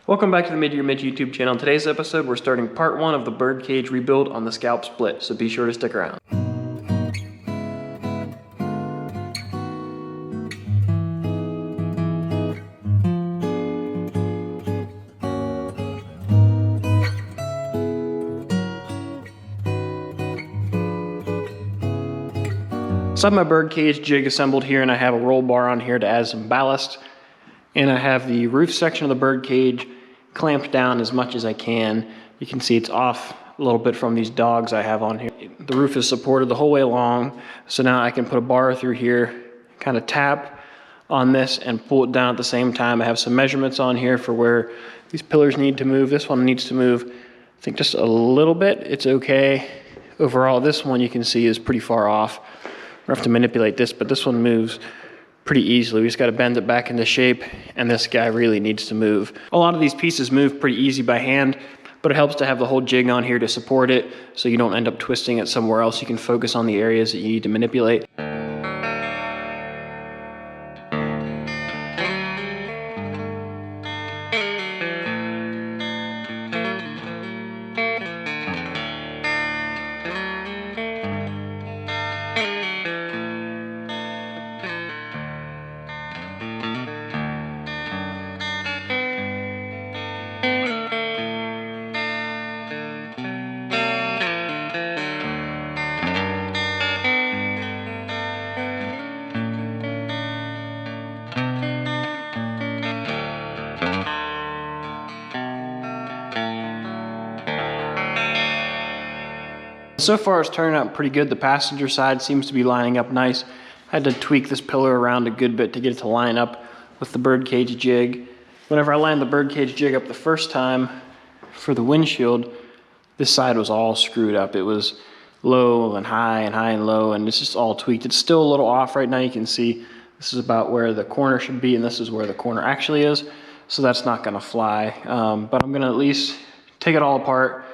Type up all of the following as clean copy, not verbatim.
Welcome back to the Mid-Year YouTube channel. In today's episode, we're starting part 1 of the Birdcage rebuild on the Scalped Split, so be sure to stick around. So I have my Birdcage jig assembled here, and I have a roll bar on here to add some ballast. And I have the roof section of the Birdcage clamped down as much as I can. You can see it's off a little bit from these dogs I have on here. The roof is supported the whole way along, so now I can put a bar through here, kind of tap on this and pull it down at the same time. I have some measurements on here for where these pillars need to move. This one needs to move, I think, just a little bit. It's okay. Overall, this one you can see is pretty far off. I have to manipulate this, but this one moves pretty easily. We just got to bend it back into shape, and this guy really needs to move. A lot of these pieces move pretty easy by hand, but it helps to have the whole jig on here to support it so you don't end up twisting it somewhere else. You can focus on the areas that you need to manipulate. So far it's turning out pretty good. The passenger side seems to be lining up nice. I had to tweak this pillar around a good bit to get it to line up with the Birdcage jig. Whenever I lined the Birdcage jig up the first time for the windshield, this side was all screwed up. It was low and high and low, and it's just all tweaked. It's still a little off right now. You can see this is about where the corner should be, and this is where the corner actually is. So that's not gonna fly. But I'm gonna at least take it all apart,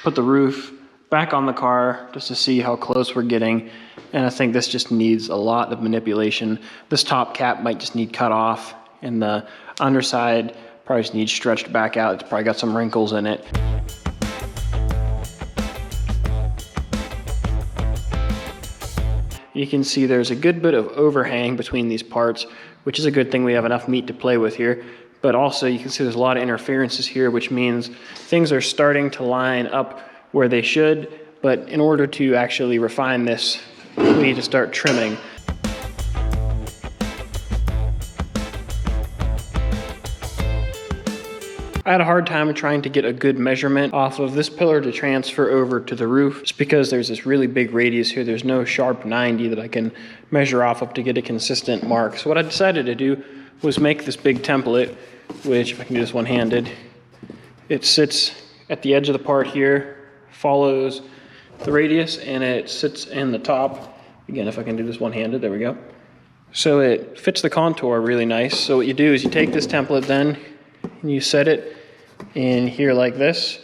put the roof back on the car just to see how close we're getting. And I think this just needs a lot of manipulation. This top cap might just need cut off, and the underside probably just needs stretched back out. It's probably got some wrinkles in it. You can see there's a good bit of overhang between these parts, which is a good thing. We have enough meat to play with here. But also you can see there's a lot of interferences here, which means things are starting to line up where they should, but in order to actually refine this, we need to start trimming. I had a hard time trying to get a good measurement off of this pillar to transfer over to the roof, just because there's this really big radius here. There's no sharp 90 that I can measure off of to get a consistent mark. So what I decided to do was make this big template, which, if I can do this one-handed, it sits at the edge of the part here, follows the radius, and it sits in the top. Again, if I can do this one-handed, there we go. So it fits the contour really nice. So what you do is you take this template then, and you set it in here like this,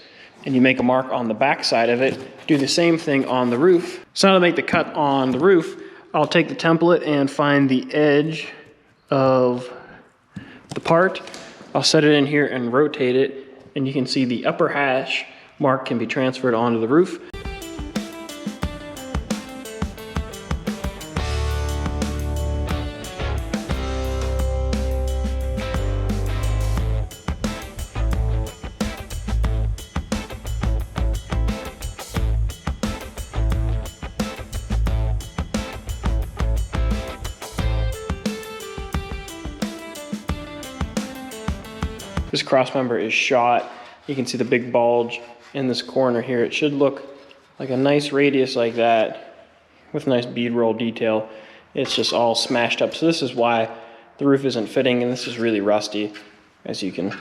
and you make a mark on the back side of it. Do the same thing on the roof. So now to make the cut on the roof, I'll take the template and find the edge of the part. I'll set it in here and rotate it, and you can see the upper hash mark can be transferred onto the roof. This cross member is shot. You can see the big bulge in this corner here. It should look like a nice radius like that with nice bead roll detail. It's just all smashed up. So this is why the roof isn't fitting, and this is really rusty, as you can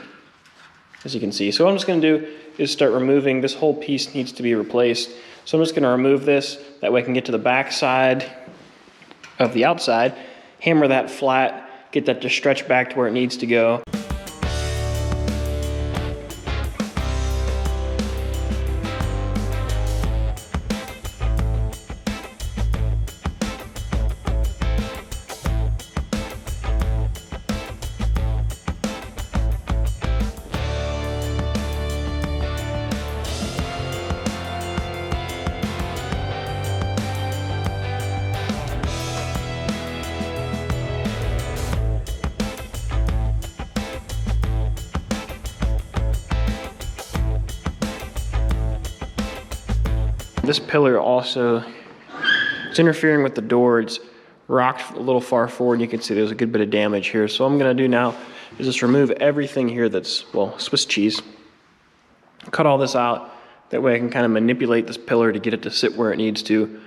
see. So what I'm just gonna do is start removing. This whole piece needs to be replaced. So I'm just gonna remove this. That way I can get to the back side of the outside, hammer that flat, get that to stretch back to where it needs to go. this pillar also, it's interfering with the door. It's rocked a little far forward, and you can see there's a good bit of damage here. So what I'm gonna do now is just remove everything here that's, well, Swiss cheese. Cut all this out. That way I can kind of manipulate this pillar to get it to sit where it needs to.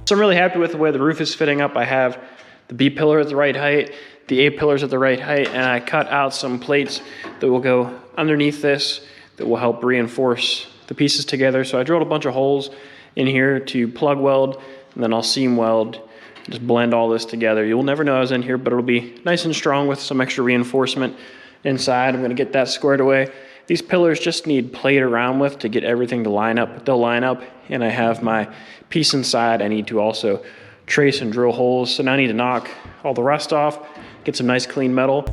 So I'm really happy with the way the roof is fitting up. I have the B pillar at the right height, the A pillars at the right height, and I cut out some plates that will go underneath this that will help reinforce the pieces together. So I drilled a bunch of holes in here to plug weld, and then I'll seam weld, just blend all this together. You'll never know I was in here, but it'll be nice and strong with some extra reinforcement inside. I'm gonna get that squared away. These pillars just need played around with to get everything to line up, but they'll line up, and I have my piece inside. I need to also trace and drill holes, so now I need to knock all the rust off, get some nice clean metal.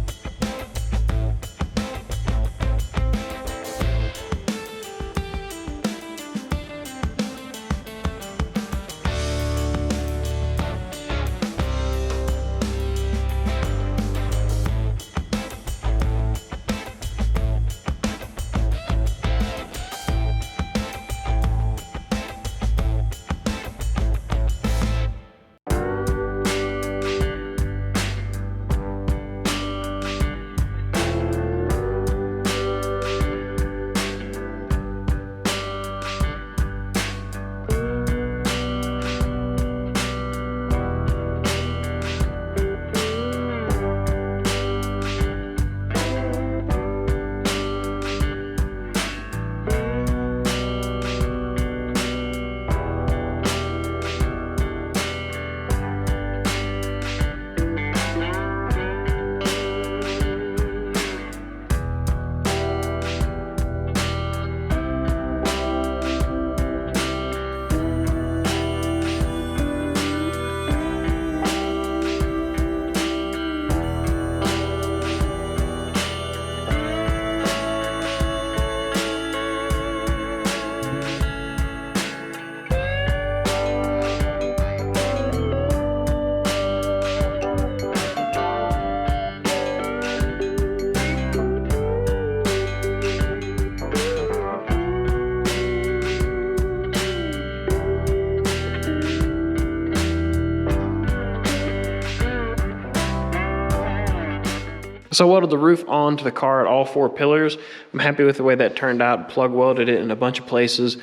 So I welded the roof onto the car at all 4 pillars. I'm happy with the way that turned out. Plug welded it in a bunch of places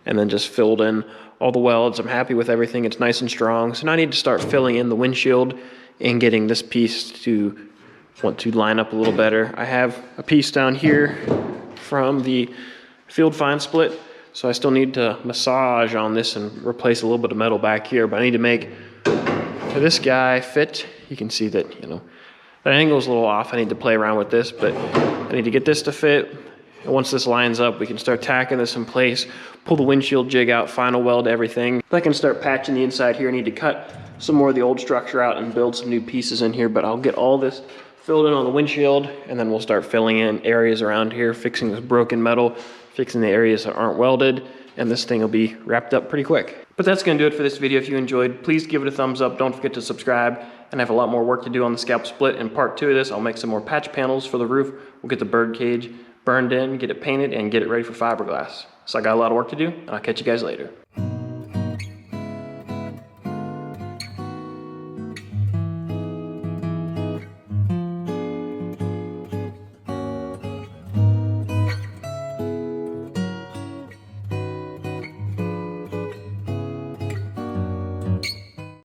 and then just filled in all the welds. I'm happy with everything. It's nice and strong. So now I need to start filling in the windshield and getting this piece to want to line up a little better. I have a piece down here from the Field Fine Split. So I still need to massage on this and replace a little bit of metal back here, but I need to make this guy fit. You can see that, you know, that angle's a little off. I need to play around with this, but I need to get this to fit. And once this lines up, we can start tacking this in place, pull the windshield jig out, final weld everything. I can start patching the inside here. I need to cut some more of the old structure out and build some new pieces in here, but I'll get all this filled in on the windshield, and then we'll start filling in areas around here, fixing this broken metal, fixing the areas that aren't welded, and this thing will be wrapped up pretty quick. But that's gonna do it for this video. If you enjoyed, please give it a thumbs up. Don't forget to subscribe, and I have a lot more work to do on the Scalped Split. In part 2 of this, I'll make some more patch panels for the roof. We'll get the Birdcage burned in, get it painted, and get it ready for fiberglass. So I got a lot of work to do, and I'll catch you guys later.